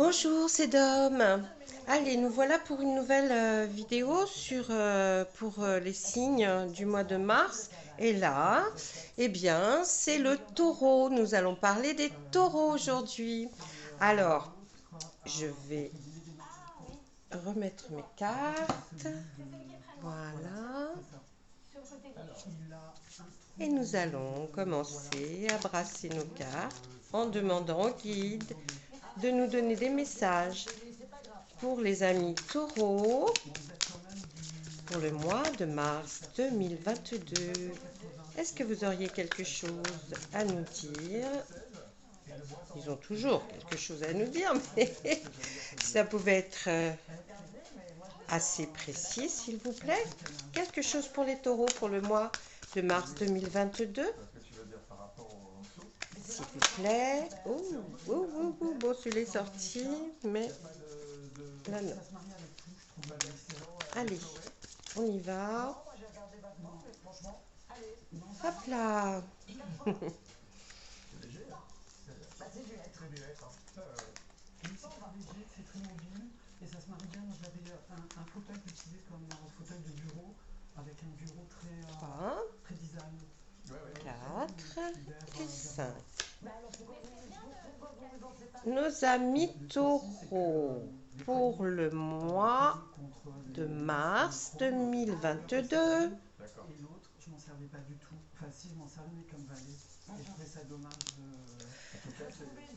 Bonjour, c'est Dom. Allez, nous voilà pour une nouvelle vidéo pour les signes du mois de mars. Et là, eh bien, c'est le taureau. Nous allons parler des taureaux aujourd'hui. Alors, je vais remettre mes cartes. Voilà. Et nous allons commencer à brasser nos cartes en demandant au guide de nous donner des messages pour les amis taureaux pour le mois de mars 2022. Est-ce que vous auriez quelque chose à nous dire? Ils ont toujours quelque chose à nous dire, mais ça pouvait être assez précis, s'il vous plaît. Quelque chose pour les taureaux pour le mois de mars 2022, s'il vous plaît. Oh, oh, oh, oh. Bon, celui-là est sorti, mais là, non. Allez, on y va. Hop là. Trois, quatre et 5. Nos amis taureaux pour le mois de mars 2022.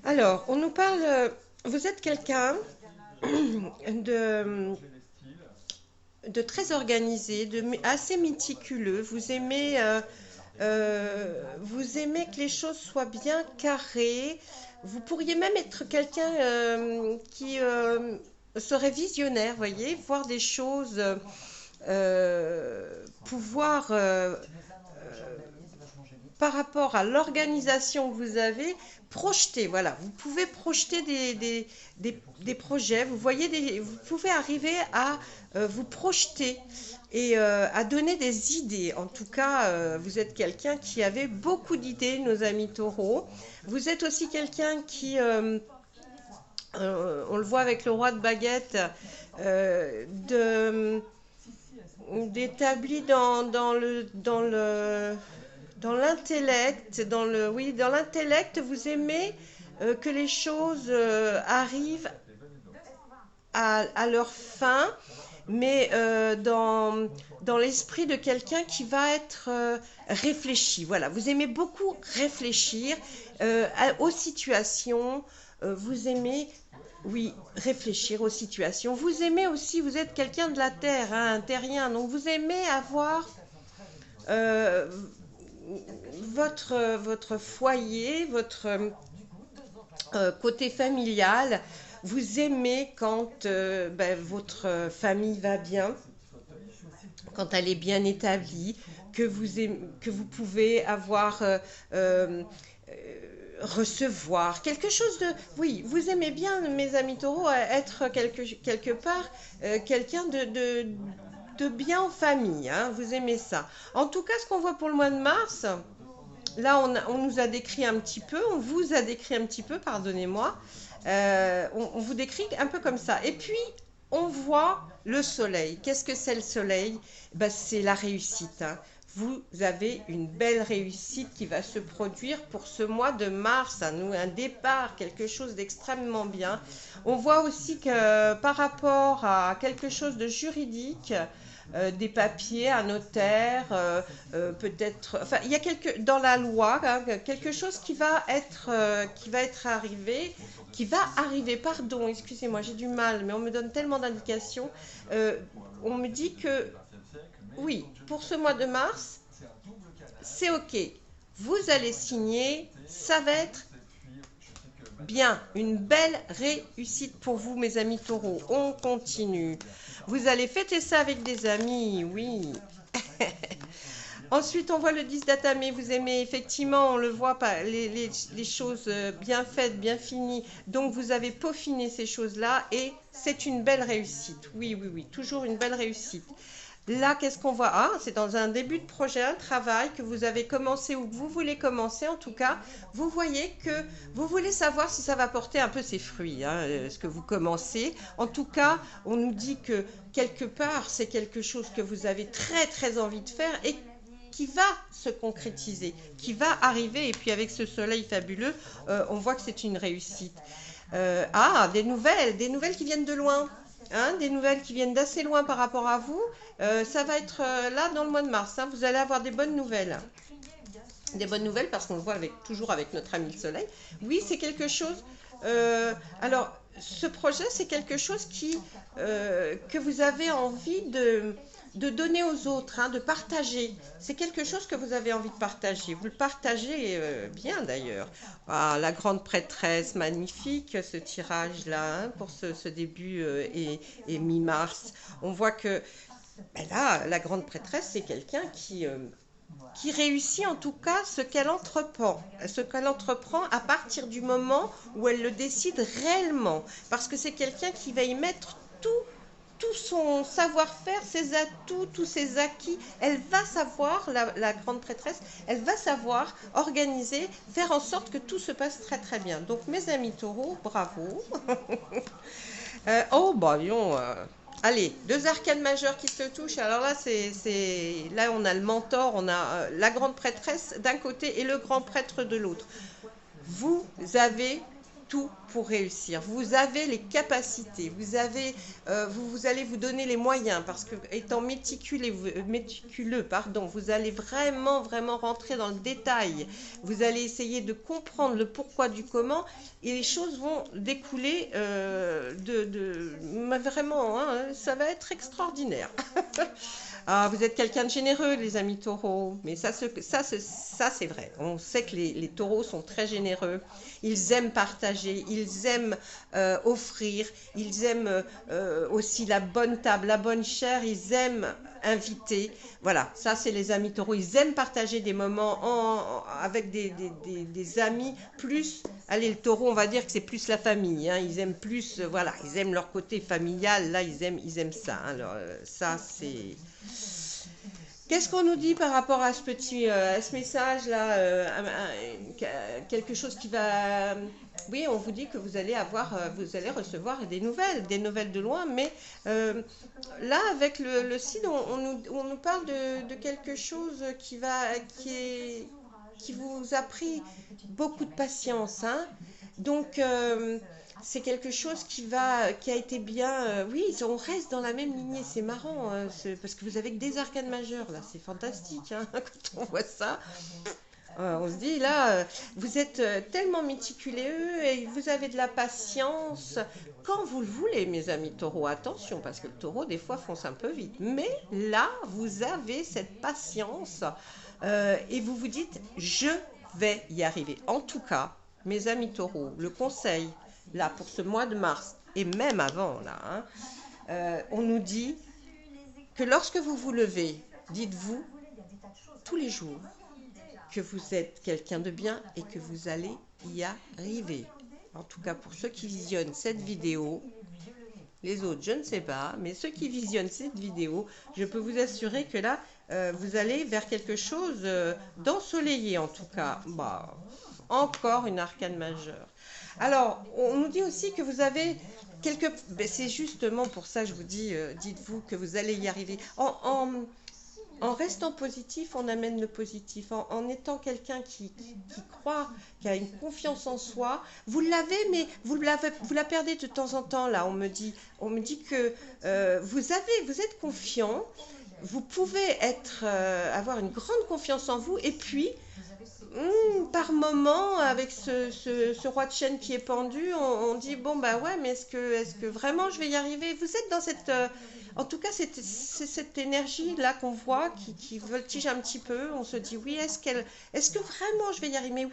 Alors, on nous parle, vous êtes quelqu'un de, de très organisé, assez méticuleux. Vous aimez que les choses soient bien carrées. Vous pourriez même être quelqu'un qui serait visionnaire, voyez, voir des choses, pouvoir par rapport à l'organisation que vous avez, projeter, voilà, vous pouvez projeter des projets, vous pouvez arriver à vous projeter et à donner des idées. En tout cas, vous êtes quelqu'un qui avait beaucoup d'idées, nos amis taureaux. Vous êtes aussi quelqu'un qui, on le voit avec le roi de baguette, d'établi dans l'intellect, oui, dans l'intellect, vous aimez que les choses arrivent à leur fin, mais dans l'esprit de quelqu'un qui va être réfléchi. Voilà, vous aimez beaucoup réfléchir aux situations, vous aimez, oui, réfléchir aux situations. Vous aimez aussi, vous êtes quelqu'un de la terre, hein, un terrien, donc vous aimez avoir euh, votre foyer, votre côté familial. Vous aimez quand votre famille va bien, quand elle est bien établie, que vous pouvez avoir recevoir quelque chose de... Oui, vous aimez bien, mes amis taureaux, être quelque part quelqu'un de bien en famille, hein, vous aimez ça. En tout cas, ce qu'on voit pour le mois de mars, là, on nous a décrit un petit peu, on vous a décrit un petit peu, pardonnez-moi. On vous décrit un peu comme ça. Et puis, on voit le soleil. Qu'est-ce que c'est le soleil? Ben, c'est la réussite, hein. Vous avez une belle réussite qui va se produire pour ce mois de mars, un départ, quelque chose d'extrêmement bien. On voit aussi que par rapport à quelque chose de juridique, des papiers, un notaire, peut-être, enfin, il y a dans la loi, hein, quelque chose qui va arriver, pardon, excusez-moi, j'ai du mal, mais on me donne tellement d'indications. On me dit que, oui, pour ce mois de mars, c'est OK. Vous allez signer, ça va être bien, une belle réussite pour vous, mes amis taureaux. On continue. Vous allez fêter ça avec des amis, oui. Ensuite, on voit le 10 d'atamé. Vous aimez effectivement, on le voit, pas, les choses bien faites, bien finies. Donc, vous avez peaufiné ces choses-là et c'est une belle réussite. Oui, oui, oui, toujours une belle réussite. Là, qu'est-ce qu'on voit? Ah, c'est dans un début de projet, un travail que vous avez commencé ou que vous voulez commencer. En tout cas, vous voyez que vous voulez savoir si ça va porter un peu ses fruits, hein, ce que vous commencez. En tout cas, on nous dit que quelque part, c'est quelque chose que vous avez très très envie de faire et qui va se concrétiser, qui va arriver. Et puis avec ce soleil fabuleux, on voit que c'est une réussite. Des nouvelles qui viennent de loin. Hein, des nouvelles qui viennent d'assez loin par rapport à vous. Ça va être là dans le mois de mars. Hein, vous allez avoir des bonnes nouvelles. Des bonnes nouvelles parce qu'on le voit toujours avec notre ami le soleil. Oui, c'est quelque chose. Alors, ce projet, c'est quelque chose que vous avez envie de donner aux autres, hein, de partager. C'est quelque chose que vous avez envie de partager. Vous le partagez bien d'ailleurs. Ah, la grande prêtresse, magnifique ce tirage-là, hein, pour ce début et mi-mars. On voit que ben là, la grande prêtresse, c'est quelqu'un qui réussit en tout cas ce qu'elle entreprend à partir du moment où elle le décide réellement. Parce que c'est quelqu'un qui va y mettre tout son savoir-faire, ses atouts, tous ses acquis. Elle va savoir, la grande prêtresse, elle va savoir organiser, faire en sorte que tout se passe très très bien. Donc mes amis taureaux, bravo. Oh, bah, non. Allez, deux arcanes majeures qui se touchent. Alors là, là, on a le mentor, on a la grande prêtresse d'un côté et le grand prêtre de l'autre. Vous avez tout pour réussir. Vous avez les capacités. Vous allez vous donner les moyens parce que étant méticuleux, pardon, vous allez vraiment, vraiment rentrer dans le détail. Vous allez essayer de comprendre le pourquoi du comment et les choses vont découler vraiment, hein, ça va être extraordinaire. Ah, vous êtes quelqu'un de généreux, les amis taureaux. Mais ça c'est vrai. On sait que les taureaux sont très généreux. Ils aiment partager, ils aiment offrir, ils aiment aussi la bonne table, la bonne chair, ils aiment inviter. Voilà, ça c'est les amis taureaux. Ils aiment partager des moments avec des amis plus. Allez, le taureau, on va dire que c'est plus la famille. Hein. Ils aiment plus, voilà, ils aiment leur côté familial. Là, ils aiment ça. Hein. Alors, ça, c'est. Qu'est-ce qu'on nous dit par rapport à ce message-là quelque chose qui va. Oui, on vous dit que vous allez recevoir des nouvelles de loin, mais là, avec le CID, on nous parle de quelque chose qui vous a pris beaucoup de patience, hein. Donc, c'est quelque chose qui a été bien. Oui, on reste dans la même lignée, c'est marrant, hein, parce que vous avez que des arcanes majeures, là, c'est fantastique, hein, quand on voit ça. On se dit, là, vous êtes tellement méticuleux et vous avez de la patience quand vous le voulez, mes amis taureaux. Attention, parce que le taureau, des fois, fonce un peu vite. Mais là, vous avez cette patience et vous vous dites, je vais y arriver. En tout cas, mes amis taureaux, le conseil, là, pour ce mois de mars, et même avant, là, hein, on nous dit que lorsque vous vous levez, dites-vous tous les jours que vous êtes quelqu'un de bien et que vous allez y arriver. En tout cas, pour ceux qui visionnent cette vidéo, les autres, je ne sais pas, mais ceux qui visionnent cette vidéo, je peux vous assurer que là, vous allez vers quelque chose d'ensoleillé, en tout cas. Bah, encore une arcane majeure. Alors, on nous dit aussi que vous avez ben, c'est justement pour ça que je vous dis, dites-vous que vous allez y arriver. En restant positif, on amène le positif. En étant quelqu'un qui croit, qui a une confiance en soi, vous l'avez, mais vous la perdez de temps en temps. Là, on me dit que vous êtes confiant, vous pouvez avoir une grande confiance en vous, et puis par moment, avec ce roi de chêne qui est pendu, on dit bon bah ouais, mais est-ce que vraiment je vais y arriver? Vous êtes dans en tout cas, c'est cette énergie-là qu'on voit qui voltige un petit peu. On se dit, oui, est-ce que vraiment je vais y arriver? Mais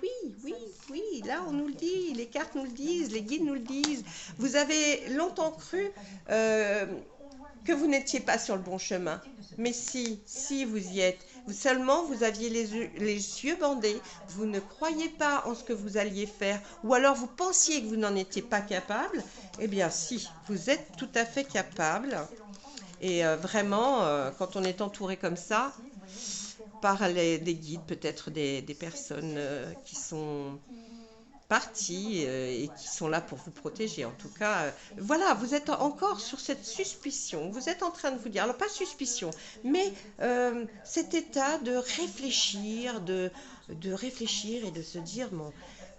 oui, là, on nous le dit, les cartes nous le disent, les guides nous le disent. Vous avez longtemps cru que vous n'étiez pas sur le bon chemin. Mais si vous y êtes. Seulement, vous aviez les yeux bandés, vous ne croyiez pas en ce que vous alliez faire, ou alors vous pensiez que vous n'en étiez pas capable. Eh bien, si, vous êtes tout à fait capable. Et vraiment, quand on est entouré comme ça, par des guides, peut-être des personnes qui sont partis et qui sont là pour vous protéger. En tout cas, voilà, vous êtes encore sur cette suspicion. Vous êtes en train de vous dire, alors pas suspicion, mais cet état de réfléchir, de réfléchir et de se dire, bon,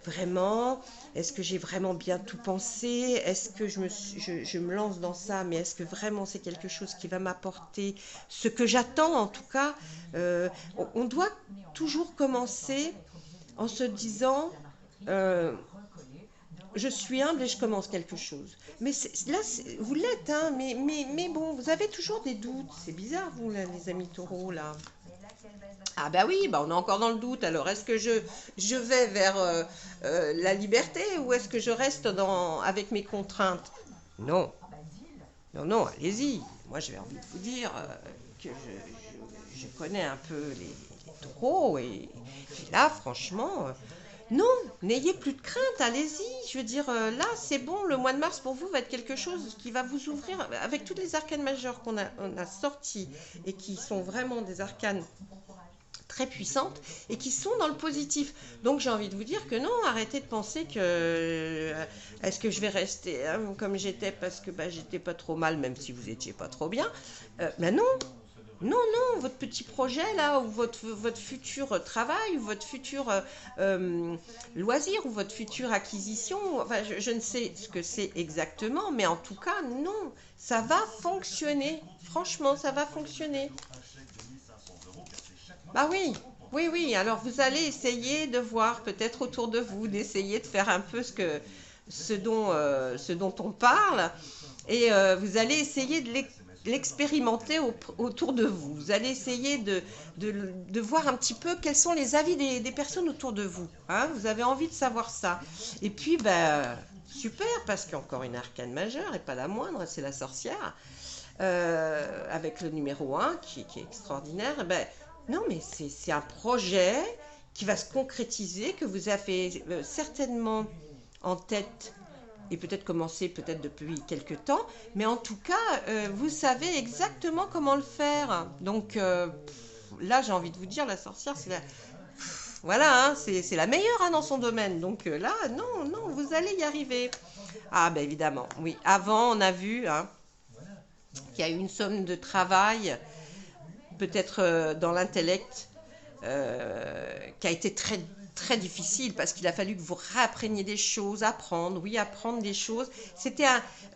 vraiment, est-ce que j'ai vraiment bien tout pensé? Est-ce que je me lance dans ça, mais est-ce que vraiment c'est quelque chose qui va m'apporter ce que j'attends en tout cas? On doit toujours commencer en se disant euh, je suis humble et je commence quelque chose. Mais là, vous l'êtes, hein, mais bon, vous avez toujours des doutes. C'est bizarre, vous, là, les amis taureaux, là. Ah bah oui, bah on est encore dans le doute. Alors, est-ce que je vais vers la liberté ou est-ce que je reste avec mes contraintes? Non, non, non, allez-y. Moi, j'avais envie de vous dire que je connais un peu les taureaux et là, franchement, non, n'ayez plus de crainte, allez-y. Je veux dire, là, c'est bon, le mois de mars pour vous va être quelque chose qui va vous ouvrir avec toutes les arcanes majeures on a sorties et qui sont vraiment des arcanes très puissantes et qui sont dans le positif. Donc j'ai envie de vous dire que non, arrêtez de penser que est-ce que je vais rester comme j'étais parce que bah, j'étais pas trop mal, même si vous étiez pas trop bien. Ben non, non, non, votre petit projet là, ou votre futur travail, ou votre futur loisir, ou votre future acquisition, enfin je ne sais ce que c'est exactement, mais en tout cas non, ça va fonctionner, franchement ça va fonctionner. Bah oui, oui, oui. Alors vous allez essayer de voir peut-être autour de vous, d'essayer de faire un peu ce dont on parle, et vous allez essayer de l'expérimenter autour de vous. Vous allez essayer de voir un petit peu quels sont les avis des personnes autour de vous. Hein. Vous avez envie de savoir ça. Et puis, ben, super, parce qu'il y a encore une arcane majeure, et pas la moindre, c'est la sorcière. Avec le numéro 1 qui est extraordinaire, ben, non mais c'est un projet qui va se concrétiser, que vous avez certainement en tête et peut-être commencé peut-être depuis quelques temps, mais en tout cas, vous savez exactement comment le faire. Donc là, j'ai envie de vous dire, la sorcière, c'est la... Voilà, hein, c'est la meilleure hein, dans son domaine. Donc là, non, non, vous allez y arriver. Ah ben évidemment, oui. Avant, on a vu... Hein, qui a eu une somme de travail, peut-être dans l'intellect, qui a été très, très difficile parce qu'il a fallu que vous réappreniez des choses, apprendre, oui, apprendre des choses.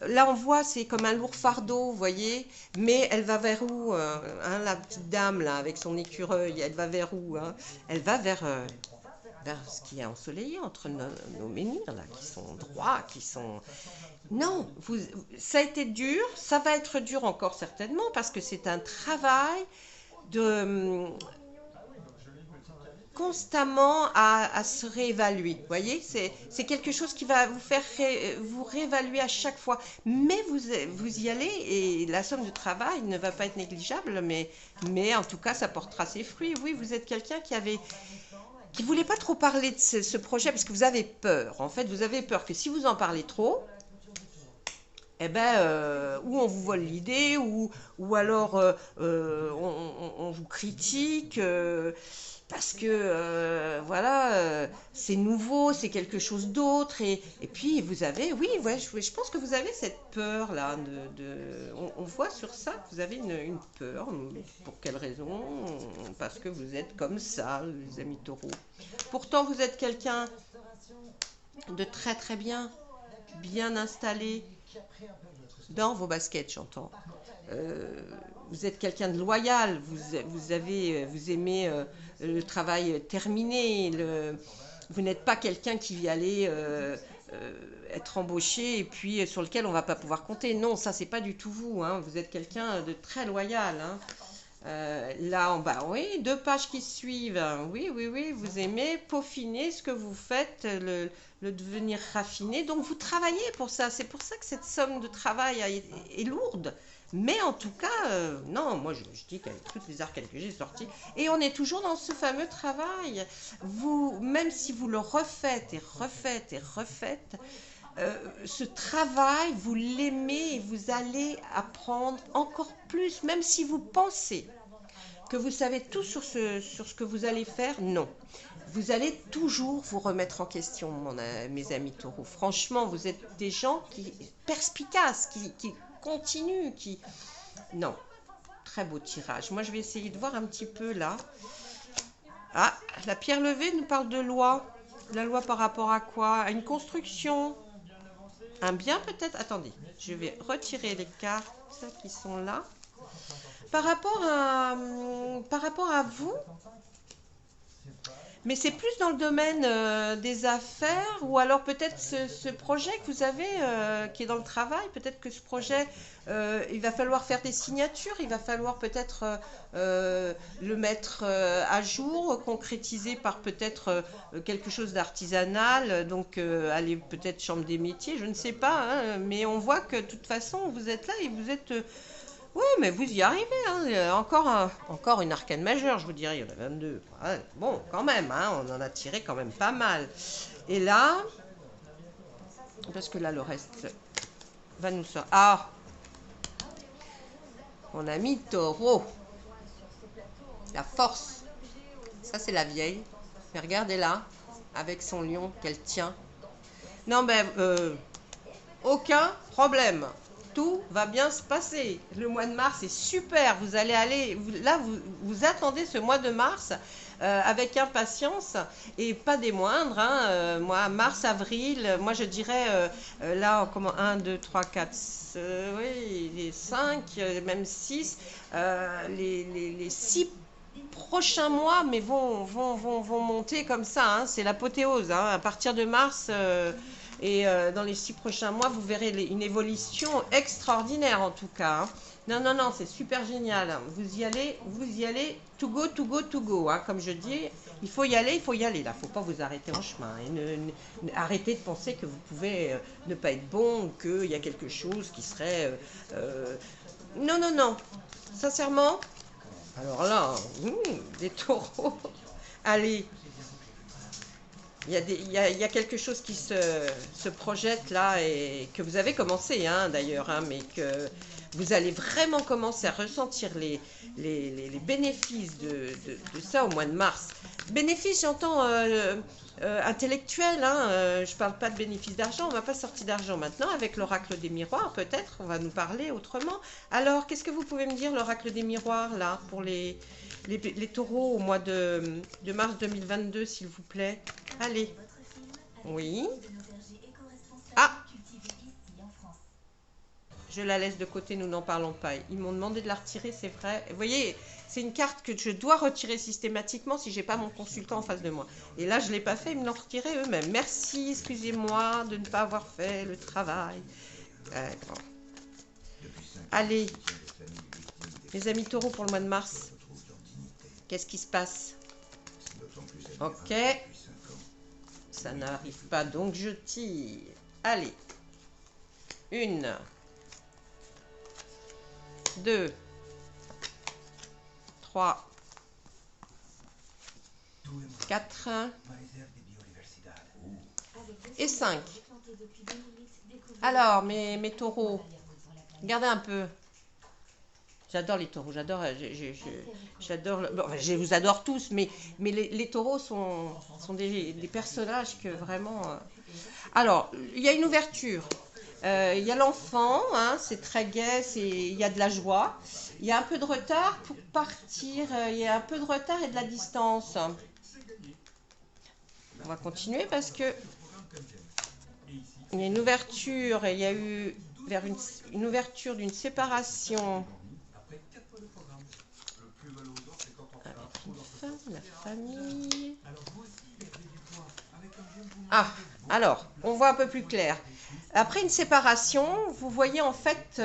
Là on voit, c'est comme un lourd fardeau, vous voyez, mais elle va vers où hein, la petite dame là avec son écureuil, elle va vers où hein? Elle va vers ce qui est ensoleillé entre nos menhirs là, qui sont droits, qui sont... Non, ça a été dur, ça va être dur encore certainement parce que c'est un travail de constamment à se réévaluer. Vous voyez, c'est quelque chose qui va vous faire vous réévaluer à chaque fois. Mais vous y allez et la somme de travail ne va pas être négligeable, mais en tout cas, ça portera ses fruits. Oui, vous êtes quelqu'un qui voulait pas trop parler de ce projet parce que vous avez peur. En fait, vous avez peur que si vous en parlez trop, eh ben, ou on vous vole l'idée, ou alors on vous critique, parce que voilà, c'est nouveau, c'est quelque chose d'autre, et puis vous avez, oui, ouais, je pense que vous avez cette peur là, on voit sur ça que vous avez une peur, pour quelle raison? Parce que vous êtes comme ça, les amis taureaux. Pourtant, vous êtes quelqu'un de très très bien installé dans vos baskets, j'entends. Vous êtes quelqu'un de loyal, vous aimez le travail terminé, vous n'êtes pas quelqu'un qui va aller être embauché et puis sur lequel on ne va pas pouvoir compter. Non, ça c'est pas du tout vous, hein. Vous êtes quelqu'un de très loyal. Hein. Là en bas, oui, 2 pages qui suivent. Oui, oui, oui, vous aimez peaufiner ce que vous faites, le devenir raffiné. Donc vous travaillez pour ça. C'est pour ça que cette somme de travail est lourde. Mais en tout cas, non, moi je dis qu'avec toutes les arcanes que j'ai sorties, et on est toujours dans ce fameux travail. Même si vous le refaites et refaites et refaites, ce travail, vous l'aimez et vous allez apprendre encore plus, même si vous pensez que vous savez tout sur ce que vous allez faire, non. Vous allez toujours vous remettre en question, mes amis taureaux. Franchement, vous êtes des gens perspicaces, qui continuent, qui... Non, très beau tirage. Moi, je vais essayer de voir un petit peu là. Ah, la pierre levée nous parle de loi. La loi par rapport à quoi? À une construction? Un bien peut-être? Attendez, je vais retirer les cartes qui sont là. Par rapport à vous, mais c'est plus dans le domaine des affaires, ou alors peut-être ce projet que vous avez qui est dans le travail, peut-être que ce projet, il va falloir faire des signatures, il va falloir peut-être le mettre à jour, concrétiser par peut-être quelque chose d'artisanal, donc aller peut-être chambre des métiers, je ne sais pas, hein, mais on voit que de toute façon vous êtes là et vous êtes... oui, mais vous y arrivez, hein. Encore une arcane majeure, je vous dirais, il y en a 22. Ouais, bon, quand même, hein, on en a tiré quand même pas mal. Et là, parce que là, le reste va nous sortir. Ah, mon ami taureau, la force. Ça, c'est la vieille. Mais regardez là, avec son lion qu'elle tient. Non, ben, aucun problème. Tout va bien se passer. Le mois de mars est super. Vous allez aller... Là, vous attendez ce mois de mars avec impatience et pas des moindres. Hein. Moi, mars, avril, moi je dirais là, comment 1, 2, 3, 4, oui, les 5, même 6. Les 6 prochains mois, mais vont monter comme ça. Hein. C'est l'apothéose. Hein. À partir de mars... et dans les 6 prochains mois, vous verrez une évolution extraordinaire en tout cas. Hein. Non, non, non, c'est super génial. Vous y allez, to go, to go, to go. Hein. Comme je dis, il faut y aller là. Il ne faut pas vous arrêter en chemin. Et arrêtez de penser que vous pouvez ne pas être bon ou qu'il y a quelque chose qui serait... Non, non, non. Sincèrement, alors là, des taureaux. Allez. Il y a quelque chose qui se projette là et que vous avez commencé hein, d'ailleurs, hein, mais que vous allez vraiment commencer à ressentir les bénéfices de ça au mois de mars. Bénéfices, j'entends intellectuels, hein, je ne parle pas de bénéfices d'argent, on ne va pas sortir d'argent maintenant avec l'oracle des miroirs, peut-être, on va nous parler autrement. Alors, qu'est-ce que vous pouvez me dire, l'oracle des miroirs, là, pour les taureaux au mois de mars 2022, s'il vous plaît? Allez. Oui. Ah! Je la laisse de côté, nous n'en parlons pas. Ils m'ont demandé de la retirer, c'est vrai. Vous voyez, c'est une carte que je dois retirer systématiquement si j'ai pas mon consultant en face de moi. Et là, je ne l'ai pas fait, ils me l'ont retiré eux-mêmes. Merci, excusez-moi de ne pas avoir fait le travail. Bon. Allez, mes amis taureaux pour le mois de mars. Qu'est-ce qui se passe? Ok. Ça n'arrive pas, donc je tire. Allez. 1, 2, 3, 4 et 5. Alors, mes taureaux, regardez un peu. J'adore les taureaux, j'adore, bon, je vous adore tous, mais les taureaux sont des personnages que vraiment... Alors, il y a une ouverture, il y a l'enfant, hein, c'est très gai, il y a de la joie, il y a un peu de retard pour partir, il y a un peu de retard et de la distance. On va continuer parce que il y a une ouverture, il y a eu vers une ouverture d'une séparation. La famille. Ah, alors, on voit un peu plus clair. Après une séparation, vous voyez en fait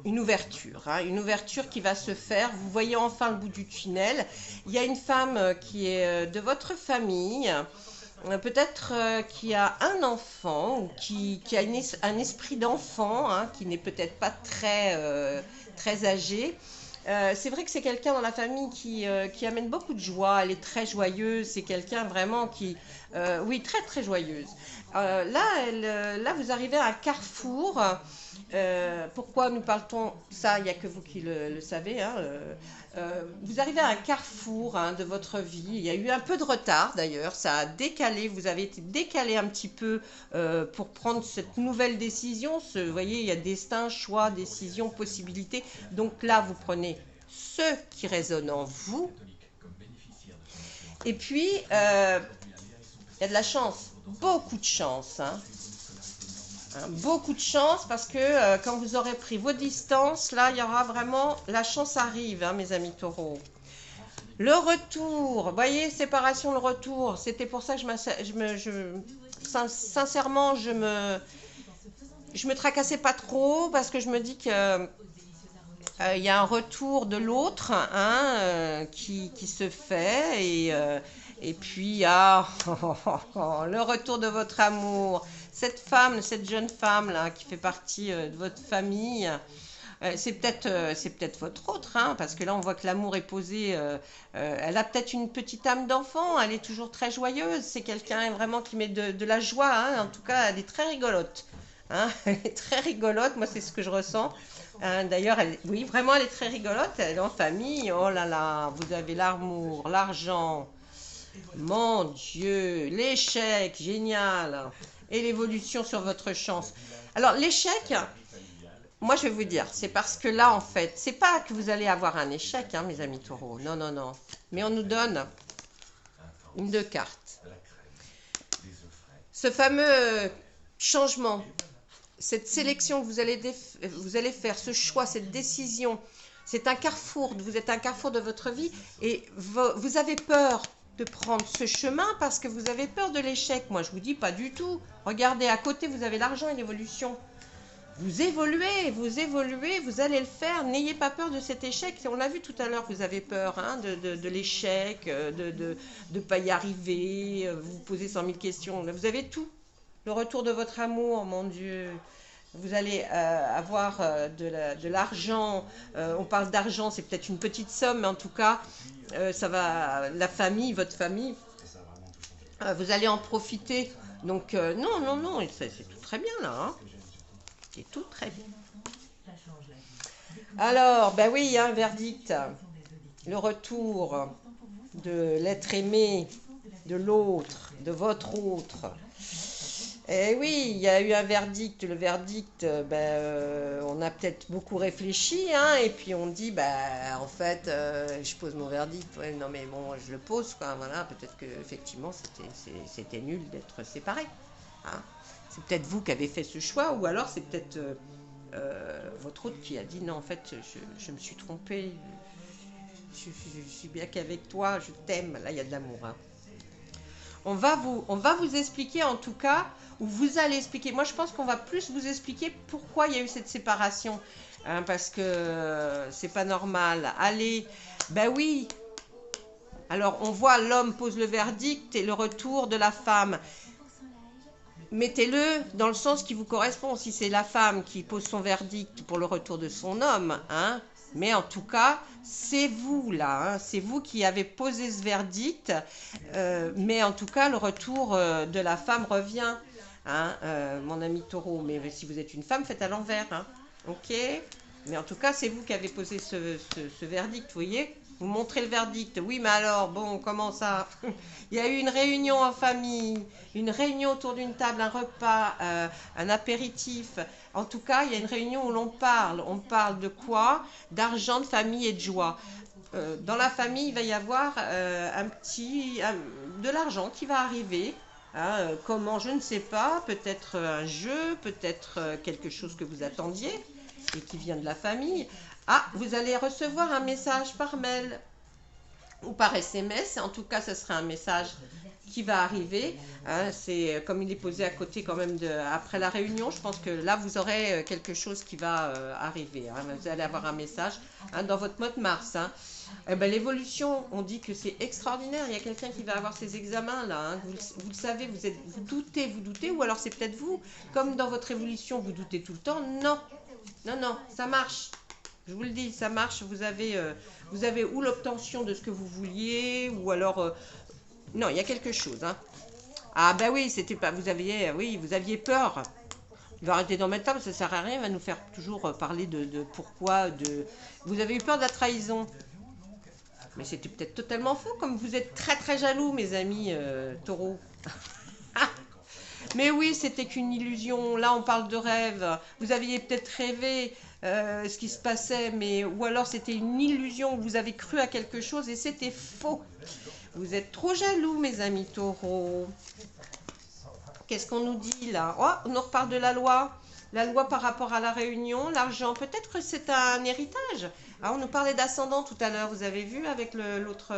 une ouverture, hein, une ouverture qui va se faire. Vous voyez enfin le bout du tunnel. Il y a une femme qui est de votre famille, peut-être qui a un enfant ou qui a un esprit d'enfant, hein, qui n'est peut-être pas très âgé. C'est vrai que c'est quelqu'un dans la famille qui amène beaucoup de joie, elle est très joyeuse, c'est quelqu'un vraiment qui Oui, très très joyeuse. Là, vous arrivez à un carrefour. Pourquoi nous parle-t-on ça? Il n'y a que vous qui le savez, hein. Vous arrivez à un carrefour, hein, de votre vie. Il y a eu un peu de retard d'ailleurs. Ça a décalé. Vous avez été décalé un petit peu pour prendre cette nouvelle décision. Vous voyez, il y a destin, choix, décision, possibilité. Donc là, vous prenez ce qui résonne en vous. Et puis, il y a de la chance, beaucoup de chance, hein. Hein, beaucoup de chance parce que quand vous aurez pris vos distances, là, il y aura vraiment, la chance arrive, hein, mes amis taureaux. Le retour, vous voyez, séparation, le retour, c'était pour ça que sincèrement, je me tracassais pas trop parce que je me dis que il y a un retour de l'autre, hein, qui se fait et puis ah, le retour de votre amour. Cette femme, cette jeune femme là qui fait partie de votre famille, c'est peut-être votre autre, hein, parce que là on voit que l'amour est posé. Elle a peut-être une petite âme d'enfant, elle est toujours très joyeuse. C'est quelqu'un vraiment qui met de la joie, hein. En tout cas, elle est très rigolote. Hein, elle est très rigolote, moi c'est ce que je ressens. Hein, d'ailleurs, oui, vraiment, elle est très rigolote. Elle est en famille. Oh là là, vous avez l'amour, l'argent. Mon Dieu, l'échec, génial. Et l'évolution sur votre chance. Alors, l'échec, moi je vais vous dire, c'est parce que là, en fait, c'est pas que vous allez avoir un échec, hein, mes amis taureaux. Non, non, non. Mais on nous donne une de cartes. Ce fameux changement, cette sélection que vous allez faire, ce choix, cette décision, c'est un carrefour, vous êtes un carrefour de votre vie et vous avez peur de prendre ce chemin parce que vous avez peur de l'échec. Moi, je vous dis pas du tout. Regardez, à côté, vous avez l'argent et l'évolution. Vous évoluez, vous allez le faire. N'ayez pas peur de cet échec. On l'a vu tout à l'heure, vous avez peur, hein, de l'échec, de ne pas y arriver, vous vous posez 100 000 questions. Vous avez tout. Le retour de votre amour, mon Dieu. Vous allez avoir de l'argent. On parle d'argent, c'est peut-être une petite somme, mais en tout cas, ça va, la famille, votre famille, vous allez en profiter. Donc, non, non, non, c'est tout très bien là. Hein. C'est tout très bien. Alors, ben oui, un verdict. Le retour de l'être aimé, de l'autre, de votre autre. Eh oui, il y a eu un verdict. Le verdict, on a peut-être beaucoup réfléchi, hein, et puis on dit, en fait, je pose mon verdict. Ouais, non, mais bon, je le pose, quoi. Voilà, peut-être que effectivement, c'était nul d'être séparés. Hein. C'est peut-être vous qui avez fait ce choix, ou alors c'est peut-être votre autre qui a dit, non, en fait, je me suis trompée. Je suis bien qu'avec toi, je t'aime. Là, il y a de l'amour. Hein. On va vous expliquer en tout cas, ou vous allez expliquer. Moi, je pense qu'on va plus vous expliquer pourquoi il y a eu cette séparation. Hein, parce que c'est pas normal. Allez, ben oui. Alors, on voit l'homme pose le verdict et le retour de la femme. Mettez-le dans le sens qui vous correspond. Si c'est la femme qui pose son verdict pour le retour de son homme, hein, mais en tout cas, c'est vous là, hein, c'est vous qui avez posé ce verdict, mais en tout cas, le retour de la femme revient, hein, mon ami taureau. Mais si vous êtes une femme, faites à l'envers, hein, ok? Mais en tout cas, c'est vous qui avez posé ce verdict, vous voyez? Vous montrez le verdict. Oui, mais alors, bon, comment ça? Il y a eu une réunion en famille, une réunion autour d'une table, un repas, un apéritif. En tout cas, il y a une réunion où l'on parle. On parle de quoi? D'argent, de famille et de joie. Dans la famille, il va y avoir de l'argent qui va arriver. Hein, comment, je ne sais pas. Peut-être un jeu, peut-être quelque chose que vous attendiez et qui vient de la famille. Ah, vous allez recevoir un message par mail ou par SMS. En tout cas, ce sera un message qui va arriver. Hein, c'est comme il est posé à côté quand même après la réunion. Je pense que là, vous aurez quelque chose qui va arriver. Hein. Vous allez avoir un message hein, dans votre mode Mars. Hein. L'évolution, on dit que c'est extraordinaire. Il y a quelqu'un qui va avoir ses examens là. Hein. Vous le savez, vous doutez, ou alors c'est peut-être vous. Comme dans votre évolution, vous doutez tout le temps. Non, non, non, ça marche. Je vous le dis, ça marche. Vous avez ou l'obtention de ce que vous vouliez, ou alors... non, il y a quelque chose. Hein. Ah ben oui, c'était pas, vous aviez, oui, vous aviez peur. Il va arrêter d'en mettre là, parce que ça sert à rien, il va nous faire toujours parler de pourquoi, de... Vous avez eu peur de la trahison. Mais c'était peut-être totalement faux, comme vous êtes très très jaloux, mes amis taureaux. Mais oui, c'était qu'une illusion. Là, on parle de rêve. Vous aviez peut-être rêvé ce qui se passait, mais ou alors c'était une illusion. Vous avez cru à quelque chose et c'était faux. Vous êtes trop jaloux, mes amis taureaux. Qu'est-ce qu'on nous dit là? Oh, on nous reparle de la loi. La loi par rapport à la réunion, l'argent. Peut-être que c'est un héritage. Ah, on nous parlait d'ascendant tout à l'heure. Vous avez vu avec l'autre.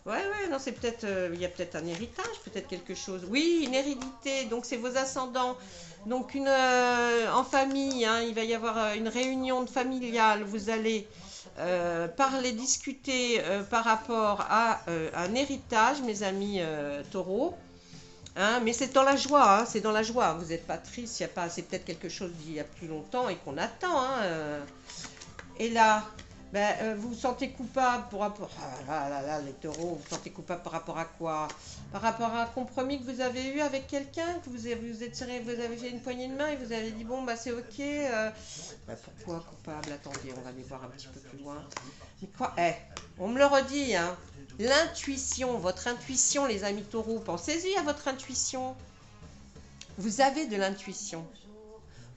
Ouais, ouais, non, c'est peut-être. Il y a peut-être un héritage, peut-être quelque chose. Oui, une hérédité. Donc, c'est vos ascendants. Donc, en famille, hein, il va y avoir une réunion familiale. Vous allez parler, discuter par rapport à un héritage, mes amis taureaux. Hein, mais c'est dans la joie, hein, c'est dans la joie. Vous n'êtes pas triste, c'est peut-être quelque chose d'il y a plus longtemps et qu'on attend. Hein, Et là, ben, vous vous sentez coupable pour rapport. Ah là là, les taureaux, vous vous sentez coupable par rapport à quoi? Par rapport à un compromis que vous avez eu avec quelqu'un, que vous êtes serré, vous avez fait une poignée de main et vous avez dit bon bah c'est ok. Ben, pourquoi coupable? Attendez, on va aller voir un petit peu plus loin. Mais quoi? On me le redit, hein. L'intuition, votre intuition, les amis taureaux, pensez-y à votre intuition. Vous avez de l'intuition.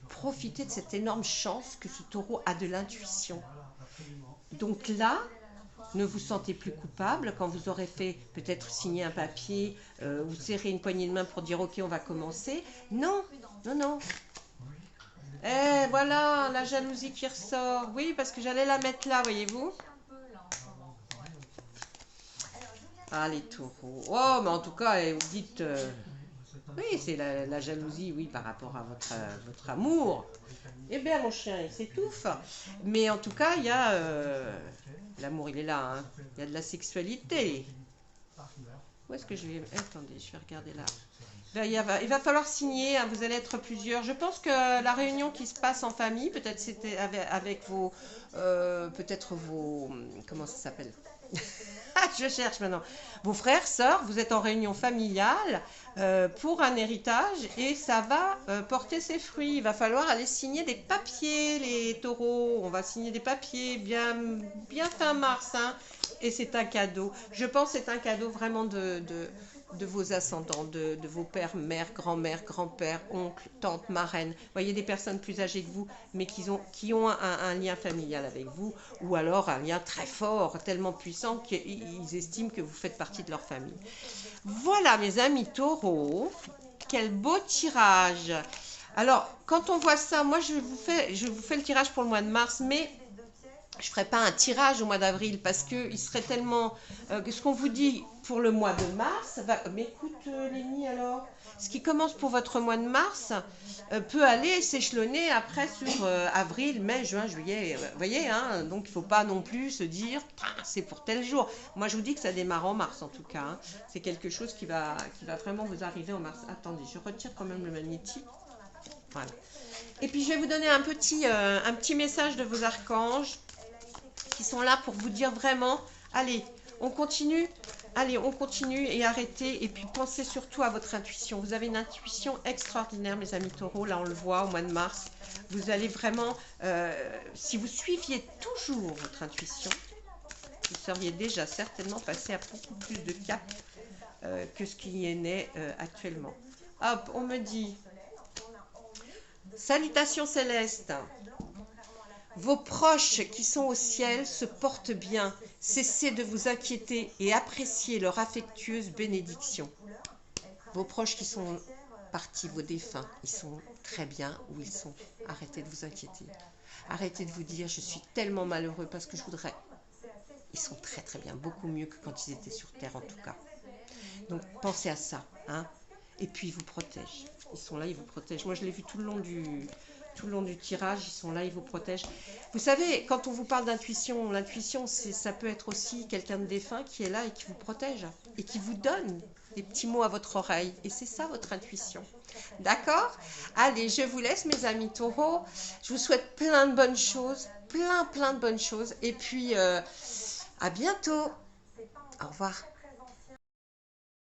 Profitez de cette énorme chance que ce taureau a de l'intuition. Donc là, ne vous sentez plus coupable quand vous aurez fait peut-être signer un papier ou serrer une poignée de main pour dire ok on va commencer. Non, non, non. Voilà, la jalousie qui ressort. Oui, parce que j'allais la mettre là, voyez-vous. Ah, les taureaux. Oh, mais en tout cas, vous dites... oui, c'est la jalousie, oui, par rapport à votre amour. Eh bien, mon chien, il s'étouffe. Mais en tout cas, il y a... l'amour, il est là. Hein. Il y a de la sexualité. Où est-ce que je vais... Attendez, je vais regarder là. Là, il va falloir signer, hein, vous allez être plusieurs. Je pense que la réunion qui se passe en famille, peut-être c'était avec vos... peut-être vos... Comment ça s'appelle? Je cherche maintenant. Vos frères, sœurs, vous êtes en réunion familiale pour un héritage et ça va porter ses fruits. Il va falloir aller signer des papiers, les taureaux. On va signer des papiers bien, bien fin mars. Hein, et c'est un cadeau. Je pense que c'est un cadeau vraiment de vos ascendants, de vos pères, mères, grand-mères, grands-pères, oncles, tantes, marraines. Vous voyez des personnes plus âgées que vous, mais qui ont un lien familial avec vous, ou alors un lien très fort, tellement puissant qu'ils estiment que vous faites partie de leur famille. Voilà mes amis taureaux, quel beau tirage. Alors, quand on voit ça, moi je vous fais le tirage pour le mois de mars, mais je ne ferai pas un tirage au mois d'avril parce qu'il serait tellement... ce qu'on vous dit pour le mois de mars... Mais écoute, Lénie, alors, ce qui commence pour votre mois de mars peut aller s'échelonner après sur avril, mai, juin, juillet. Vous voyez, hein, donc il ne faut pas non plus se dire c'est pour tel jour. Moi, je vous dis que ça démarre en mars, en tout cas. Hein. C'est quelque chose qui va vraiment vous arriver en mars. Attendez, je retire quand même le magnétique. Voilà. Et puis, je vais vous donner un petit message de vos archanges qui sont là pour vous dire vraiment, allez, on continue et arrêtez et puis pensez surtout à votre intuition. Vous avez une intuition extraordinaire, mes amis taureaux, là on le voit au mois de mars. Vous allez vraiment, si vous suiviez toujours votre intuition, vous seriez déjà certainement passé à beaucoup plus de caps que ce qui est né actuellement. Hop, on me dit, salutations célestes. Vos proches qui sont au ciel se portent bien. Cessez de vous inquiéter et appréciez leur affectueuse bénédiction. Vos proches qui sont partis, vos défunts, ils sont très bien où ils sont. Arrêtez de vous inquiéter. Arrêtez de vous dire je suis tellement malheureux parce que je voudrais. Ils sont très très bien, beaucoup mieux que quand ils étaient sur Terre en tout cas. Donc pensez à ça. Hein. Et puis ils vous protègent. Ils sont là, ils vous protègent. Moi je l'ai vu tout le long du tirage, ils sont là, ils vous protègent. Vous savez, quand on vous parle d'intuition, l'intuition, ça peut être aussi quelqu'un de défunt qui est là et qui vous protège et qui vous donne des petits mots à votre oreille. Et c'est ça votre intuition. D'accord? Allez, je vous laisse mes amis taureaux. Je vous souhaite plein de bonnes choses, plein de bonnes choses. Et puis, à bientôt. Au revoir.